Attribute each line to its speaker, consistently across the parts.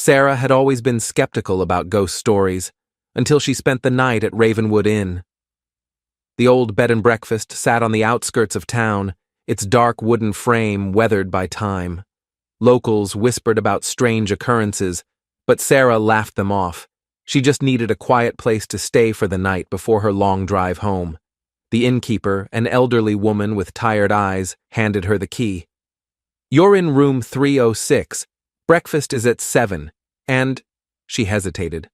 Speaker 1: Sarah had always been skeptical about ghost stories until she spent the night at Ravenwood Inn. The old bed and breakfast sat on the outskirts of town, its dark wooden frame weathered by time. Locals whispered about strange occurrences, but Sarah laughed them off. She just needed a quiet place to stay for the night before her long drive home. The innkeeper, an elderly woman with tired eyes, handed her the key. "You're in room 306. Breakfast is at 7, and—" she hesitated.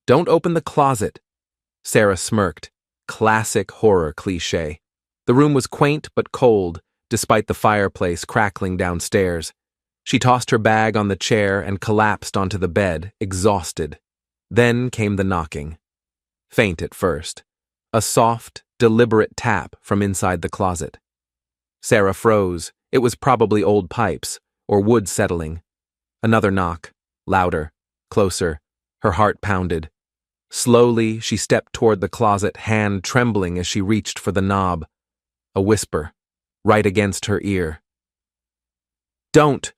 Speaker 1: "Don't open the closet." Sarah smirked. Classic horror cliché. The room was quaint but cold, despite the fireplace crackling downstairs. She tossed her bag on the chair and collapsed onto the bed, exhausted. Then came the knocking. Faint at first. A soft, deliberate tap from inside the closet. Sarah froze. It was probably old pipes, or wood settling. Another knock. Louder. Closer. Her heart pounded. Slowly, she stepped toward the closet, hand trembling as she reached for the knob. A whisper, right against her ear. "Don't!"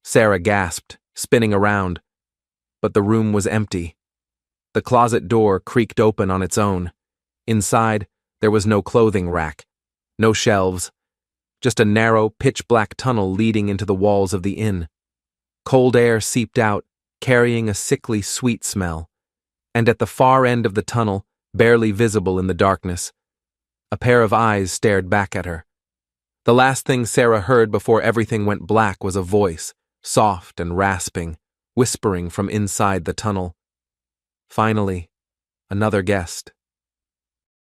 Speaker 1: Sarah gasped, spinning around. But the room was empty. The closet door creaked open on its own. Inside, there was no clothing rack, no shelves, just a narrow, pitch-black tunnel leading into the walls of the inn. Cold air seeped out, carrying a sickly, sweet smell. And at the far end of the tunnel, barely visible in the darkness, a pair of eyes stared back at her. The last thing Sarah heard before everything went black was a voice, soft and rasping, whispering from inside the tunnel. Finally, another guest.